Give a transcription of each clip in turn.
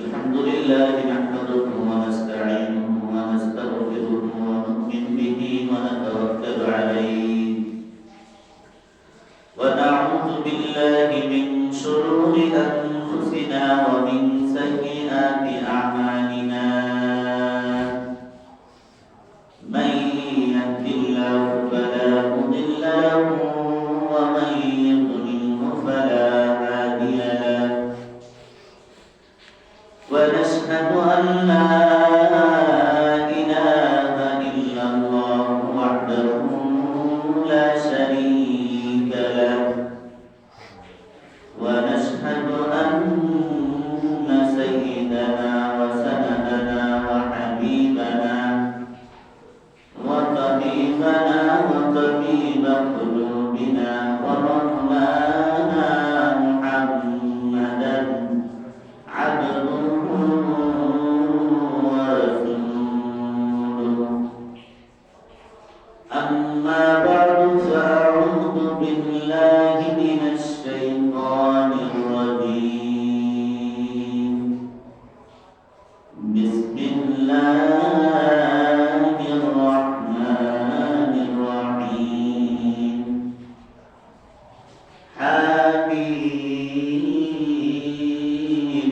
الحمد لله نحمده ونستعينه ونستغفره ونؤمن به ونتوكل عليه ونعوذ بالله من شرور أنفسنا ومن سيئات أعمالنا من يهد الله فلا مضل له ومن يضلله فلا هادي له ونشهد أن لا إله إلا الله وحده لا شريك له ونشهد أن سيدنا وسندنا وحبيبنا وطبيبنا وطبيب قلوبنا ومولانا محمدا عبده ورسوله أما بعد فأعوذ بالله من الشيطان الرجيم بسم الله الرحمن الرحيم حميم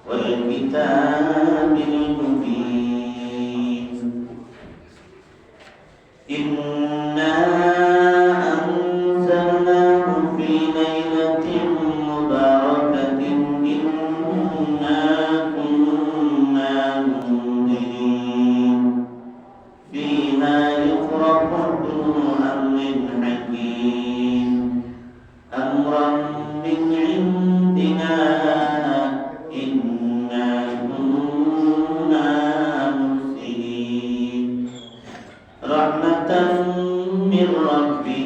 والكتاب المبين إنا أنزلناه في ليلة مباركة إنا كنا منذرين فيها يفرق كل أمر حكيم أمرا من عندنا إنا كنا مرسلين رحمة من ربي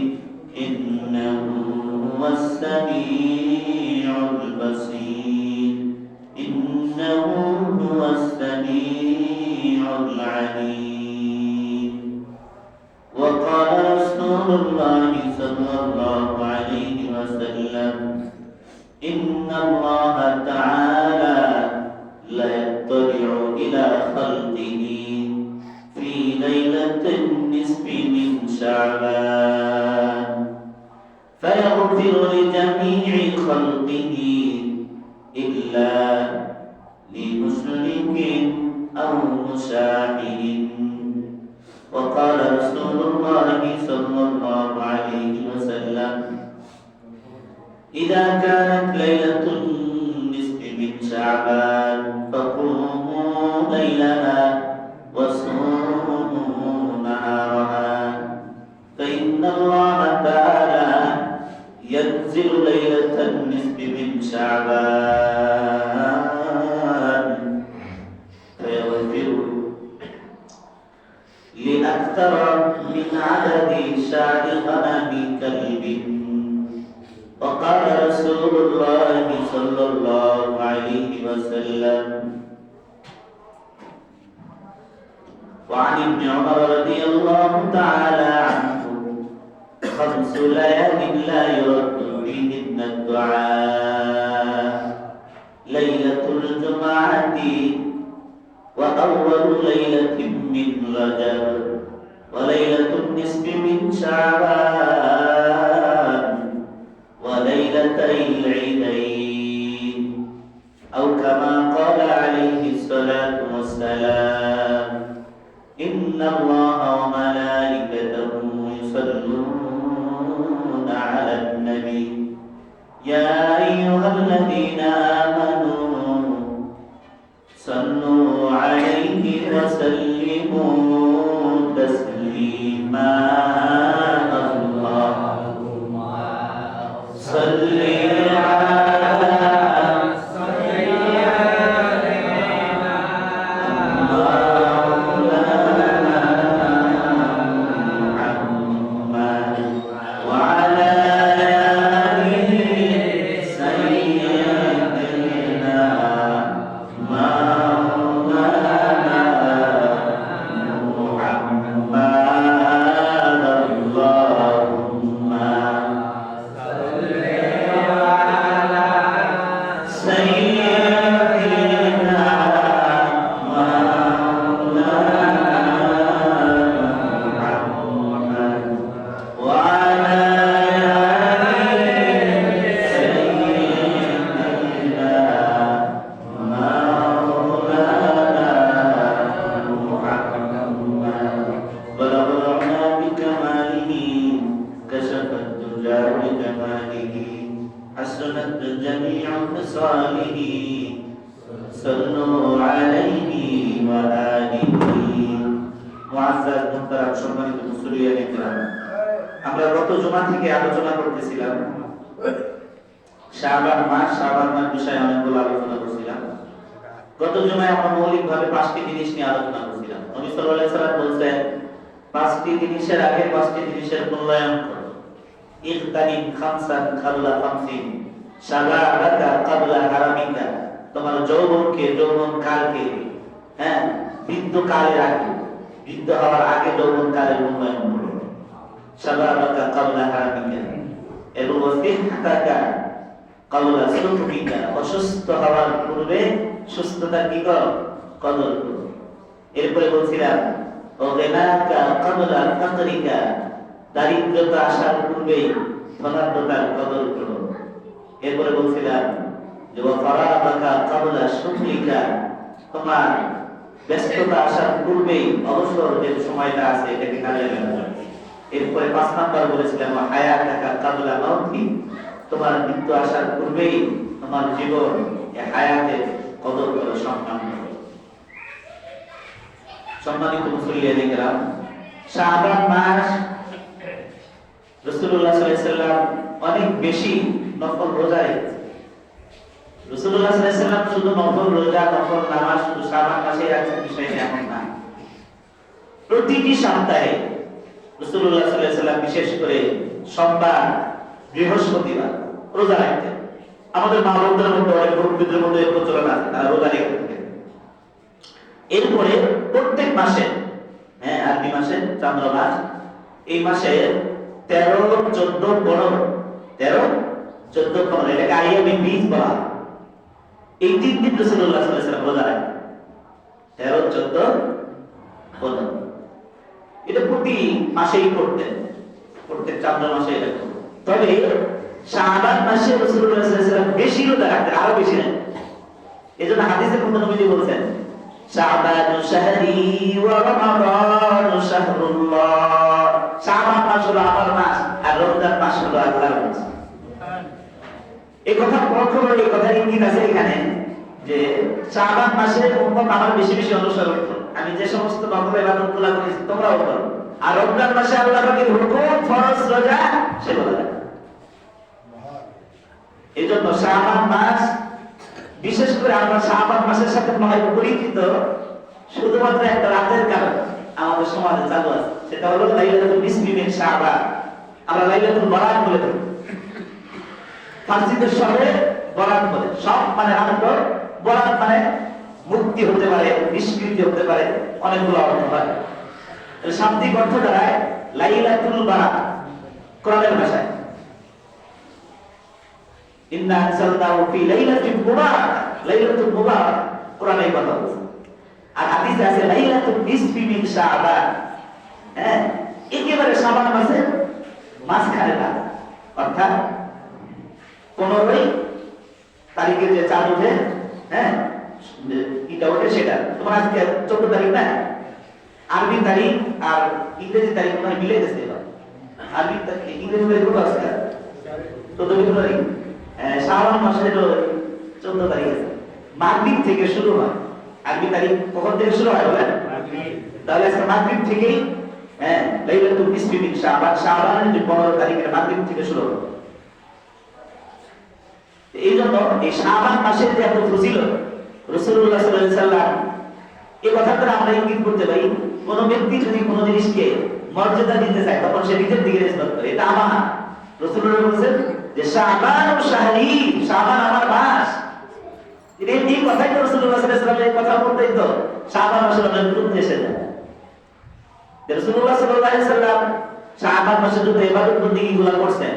إنه هو السميع البصير إنه هو السميع العليم وقال رسول الله صلى الله عليه وسلم إن الله تعالى لا يطلع إلى خلقه في ليلة النصف من شعبان فيغفر لجميع خلقه إلا لمشرك أو مشاحن وقال رسول الله صلى الله عليه وسلم إذا كانت ليلة النصف من شعبان فقوموا ليلها وصوموا نهارها فإن الله تعالى ينزل ليلة النصف من شعبان فيغفر لأكثر من عدد شعر غنم كلب وقال رسول الله صلى الله عليه وسلم وعن ابن عمر رضي الله تعالى عنه 5 ليال لا يرد فيهن الدعاء ليلة الجمعة وأول ليلة من رجب وليلة النصف من شعبان وليلتي العيدين أو كما قال عليه الصلاة والسلام إن الله وملائكته يصلون على النبي يا أيها الذين آمنوا صلوا عليه وسلموا تسليما اللهم صل على وعلى آله سيدنا مقدار جماله حسنت جميع خصاله صلوا عليه وآله মুআজ্জাজ মুহতারাম সম্মানিত মুসল্লিয়ানে কিরাম, আমরা গত জুমা থেকে আলোচনা করতেছিলাম শাবান মাস বিষয়ে অনেকগুলো আলোচনা করছিলাম। গত জুমায় আমরা মৌলিকভাবে 5টি জিনিস নিয়ে আলোচনা করছিলাম। নবী সাল্লাল্লাহু আলাইহি সাল্লাম বলেছেন 5টি জিনিসের আগে 5টি জিনিসের মূল্যায়ন করো। ইগতানিম খামসান খাবলা খামসিন শাবাবাকা ক্বাবলা হারামিকা, তোমার যৌবন কালকে বৃদ্ধ কালের আগে, বৃদ্ধ হওয়ার আগে যৌবন কালের মূল্যায়ন করো। শাবাবাকা ক্বাবলা হারামিকা এবং ওয়াসিহতাকা ক্বাবলা সুকমিকা, অসুস্থ হওয়ার পূর্বে সুস্থতা কি করো, কদর করো। এরপরে বলছিলাম ওয়াগনাকা ক্বাবলা ফাকরিকা, দারিদ্রতা আসার পূর্বে ধনাঢ্যতার কদর করো। এরপরে বলছিলাম যে ওয়াফারাবাকা ক্বাবলা শুগলিকা, তোমার ব্যস্ততা আসার পূর্বেই অবসর যে সময়টা আছে এটাকে কাজে লাগাও। এরপরে 5 নাম্বার বলেছিলাম হায়াতাকা ক্বাবলা মাউতি, তোমার মৃত্যু আসার পূর্বেই তোমার জীবন এই হায়াতের কদর করো, সম্মান করো। সম্মানিত মুসল্লিয়ানে কিরাম, শাবান মাস রাসূলুল্লাহ সাল্লাল্লাহু আলাইহি সাল্লাম অনেক বেশি নফল রোজা রেখেছেন। রাসূলুল্লাহ সাল্লাল্লাহু আলাইহি সাল্লাম শুধু নফল রোজা, নফল নামাজ শুধু শাবান মাসে রাখছেন বিষয় এমন না। প্রতিটি সপ্তাহে রাসূলুল্লাহ সাল্লাল্লাহু আলাইহি সাল্লাম বিশেষ করে সোমবার, বৃহস্পতিবার রোজা রাখতেন। আমাদের মা বোনদের মধ্যে অনেক মুরব্বিদের মধ্যে এই প্রচলন আছে, তারা রোজা রেখে থাকেন। এরপরে প্রত্যেক মাসে আরবি মাসে চন্দ্র মাস, এই মাসে 13, 14, 15, 13, 14, 15 এটাকে আইয়ামে বীজ বলা। এই 3 দিন রাসূলুল্লাহ সাল্লাল্লাহু আলাইহি সাল্লাম রোজা রাখেন, 13, 14, 15। এটা প্রতি মাসেই করতেন, প্রত্যেক চন্দ্র মাসে এটা করতেন। তবে শাবান মাসে রাসূলুল্লাহ সাল্লাল্লাহু আলাইহি সাল্লাম বেশি রোজা রাখতেন, আরো বেশি না। এজন্য হাদিসে কোন নবী বলেছেন শাবানু শাহরি ওয়া রমাদানু শাহরুল্লাহ, শাবান মাস হলো আমার মাস আর রমজান মাস হলো আল্লাহর মাস। এই কথা প্রথমে এই কথা ইঙ্গিত আছে এখানে যে শাবান মাসে উম্মত আমার বেশি বেশি অনুসরণ করো, আমি যে সমস্ত নফল ইবাদতগুলো করেছি তোমরাও করো। আর রমজান মাসে আল্লাহ পাকের হুকুম ফরজ রোজা সেগুলো রাখো। এইজন্য শাবান মাস, বিশেষ করে আমরা শাবান মাসের সাথে মনে পরিচিত শুধুমাত্র একটা রাতের কারণ আমাদের সমাজে চালু আছে, সেটা হলো লাইলাতুল নিসফি মিন শাবান। আমরা লাইলাতুল বরাত বলে থাকি, ফার্সিতে সবে বরাত বলে, সব মানে রাত, বরাত মানে মুক্তি হতে পারে, নিষ্কৃতি হতে পারে, অনেকগুলো অর্থ হয়। শাব্দিক অর্থ দ্বারায় লাইলাতুল বরাত কোরআনের ভাষায় ইন্না আনসালনাহু ফি লাইলাতিন মুবারাকাহ, লাইলাতুল মুবারাক কোরআনে কথা বলছে। আর হাদিসে আছে লাইলাতুল নিসফি মিন শাবান, একেবারে শাবান মাসের মাঝখানে রাত, অর্থাৎ 15 তারিখে যে চাঁদ ওঠে, এটা ওঠে সেটা তোমার আজকে 14 তারিখ না, আরবি তারিখ আর ইংরেজি তারিখ মনে হয় মিলে গেছে এবার। আরবি তারিখ ইংরেজি তারিখ কত আছে? 14 তারিখ। শাবান মাসের 14 তারিখ আছে, মাগরিব থেকে শুরু হয়। আরবি তারিখ কখন থেকে শুরু হয় বলেন? তাহলে আজকে মাগরিব থেকেই লাইলাতুল নিসফি মিন শাবান, শাবানের যে 15 তারিখের মাগরিব থেকে শুরু হয়। এই জন্য এই শাবান মাসের যে এত ফজিলত, রাসূলুল্লাহ সাল্লাল্লাহু আলাইহি সাল্লাম এই কথাটা আমরা ইঙ্গিত করতে পারি। কোন ব্যক্তি যদি কোন জিনিসকে মর্যাদা দিতে চায় তখন সে নিজের দিকে নিসবত করে, এটা আমার। রাসূলুল্লাহ বলেছেন যে শাবান ও শাহরি, শাবান আমার মাস। এই কথাই তো রাসূলুল্লাহ সাল্লাল্লাহু আলাইহি সাল্লাম এই কথা বলতেই তো শাবান মাসের গুরুত্ব এসে যায়। রাসূলুল্লাহ সাল্লাল্লাহু আলাইহি সাল্লাম শাবান মাসে যত ইবাদত বন্দেগীগুলো করছেন